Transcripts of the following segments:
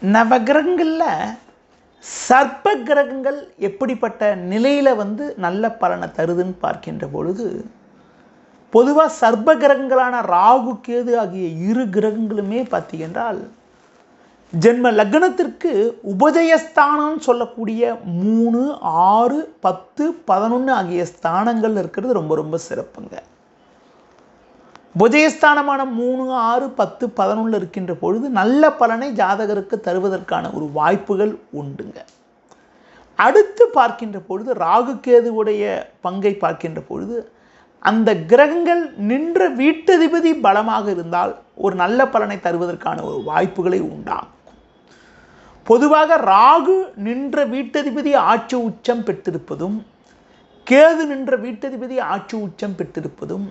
நவகிரகங்களில் சர்ப்ப கிரகங்கள் எப்படிப்பட்ட நிலையில் நல்ல பலனை தருதுன்னு பார்க்கின்ற பொழுது, பொதுவாக சர்ப்ப கிரகங்களான ராகு கேது ஆகிய இரு கிரகங்களுமே பார்த்தீங்கன்றால் ஜென்ம லக்னத்திற்கு உபஜயஸ்தானம் சொல்லக்கூடிய 3, 6, 10, 11 ஆகிய ஸ்தானங்கள் இருக்கிறது ரொம்ப ரொம்ப சிறப்புங்க. உபஜயஸ்தானமான 3, 6, 10, 11 இருக்கின்ற பொழுது நல்ல பலனை ஜாதகருக்கு தருவதற்கான ஒரு வாய்ப்புகள் உண்டுங்க. அடுத்து பார்க்கின்ற பொழுது ராகு கேதுவுடைய பங்கை பார்க்கின்ற பொழுது அந்த கிரகங்கள் நின்ற வீட்டதிபதி பலமாக இருந்தால் ஒரு நல்ல பலனை தருவதற்கான ஒரு வாய்ப்புகளை உண்டாகும். பொதுவாக ராகு நின்ற வீட்டதிபதி ஆட்சி உச்சம் பெற்றிருப்பதும் கேது நின்ற வீட்டதிபதி ஆட்சி உச்சம் பெற்றிருப்பதும்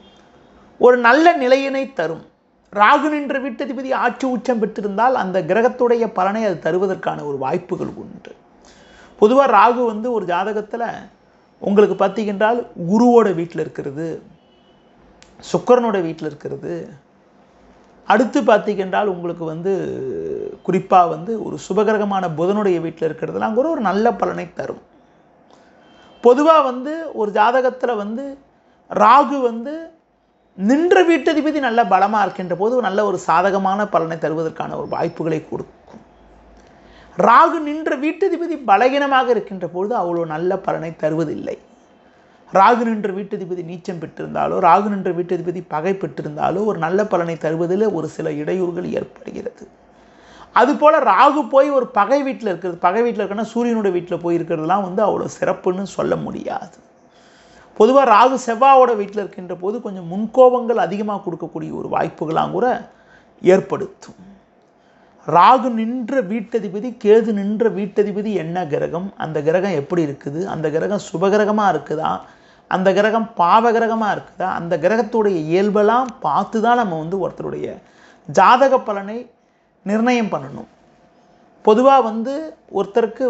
ஒரு நல்ல நிலையினை தரும். ராகு நின்ற வீட்டதிபதி ஆட்சி உச்சம் பெற்றிருந்தால் அந்த கிரகத்துடைய பலனை அது தருவதற்கான ஒரு வாய்ப்புகள் உண்டு. பொதுவாக ராகு ஒரு ஜாதகத்தில் உங்களுக்கு பார்த்தீங்கன்றால் குருவோட வீட்டில் இருக்கிறது, சுக்கிரனோட வீட்டில் இருக்கிறது, அடுத்து பார்த்தீங்கன்றால் உங்களுக்கு குறிப்பாக ஒரு சுபகிரகமான புதனுடைய வீட்டில் இருக்கிறதுலாம் கூட ஒரு நல்ல பலனை தரும். பொதுவாக ஒரு ஜாதகத்தில் ராகு நின்ற வீட்டதிபதி நல்ல பலமாக இருக்கின்ற போது நல்ல ஒரு சாதகமான பலனை தருவதற்கான ஒரு வாய்ப்புகளை கொடுக்கும். ராகு நின்ற வீட்டதிபதி பலகீனமாக இருக்கின்ற பொழுது அவ்வளோ நல்ல பலனை தருவதில்லை. ராகு நின்ற வீட்டதிபதி நீச்சம் பெற்றிருந்தாலோ ராகு நின்ற வீட்டதிபதி பகை பெற்றிருந்தாலோ ஒரு நல்ல பலனை தருவதில் ஒரு சில இடையூறுகள் ஏற்படுகிறது. அதுபோல் ராகு போய் ஒரு பகை வீட்டில் இருக்கிறது, பகை வீட்டில் இருக்குன்னா சூரியனுடைய வீட்டில் போய் இருக்கிறதுலாம் அவ்வளோ சிறப்புன்னு சொல்ல முடியாது. பொதுவாக ராகு செவ்வாயோட வீட்டில் இருக்கின்ற போது கொஞ்சம் முன்கோபங்கள் அதிகமாக கொடுக்கக்கூடிய ஒரு வாய்ப்புகளாம் கூட ஏற்படுத்தும். ராகு நின்ற வீட்டதிபதி கேது நின்ற வீட்டதிபதி என்ன கிரகம், அந்த கிரகம் எப்படி இருக்குது, அந்த கிரகம் சுபகிரகமாக இருக்குதா, அந்த கிரகம் பாவகிரகமாக இருக்குதா, அந்த கிரகத்துடைய இயல்பெல்லாம் பார்த்து தான் நம்ம ஒருத்தருடைய ஜாதக பலனை நிர்ணயம் பண்ணணும். பொதுவாக ஒருத்தருக்கு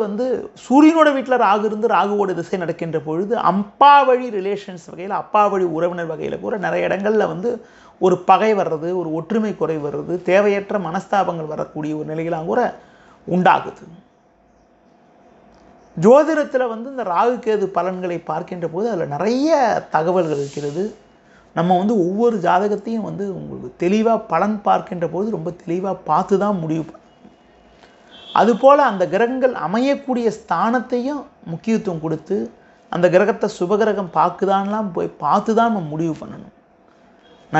சூரியனோட வீட்டில் ராகு இருந்து ராகுவோட திசை நடக்கின்ற பொழுது அப்பா வழி ரிலேஷன்ஸ் வகையில், அப்பா வழி உறவினர் வகையில் கூட நிறைய இடங்களில் ஒரு பகை வர்றது, ஒரு ஒற்றுமை குறை வர்றது, தேவையற்ற மனஸ்தாபங்கள் வரக்கூடிய ஒரு நிலையெல்லாம் கூட உண்டாகுது. ஜோதிடத்தில் இந்த ராகு கேது பலன்களை பார்க்கின்ற போது அதில் நிறைய தகவல்கள் இருக்கிறது. நம்ம ஒவ்வொரு ஜாதகத்தையும் உங்களுக்கு தெளிவாக பலன் பார்க்கின்ற போது ரொம்ப தெளிவாக பார்த்து தான் முடிவு பண்ணணும். அதுபோல் அந்த கிரகங்கள் அமையக்கூடிய ஸ்தானத்தையும் முக்கியத்துவம் கொடுத்து அந்த கிரகத்தை சுபகிரகம் பார்க்குதான்லாம் போய் பார்த்து தான் நம்ம முடிவு பண்ணணும்.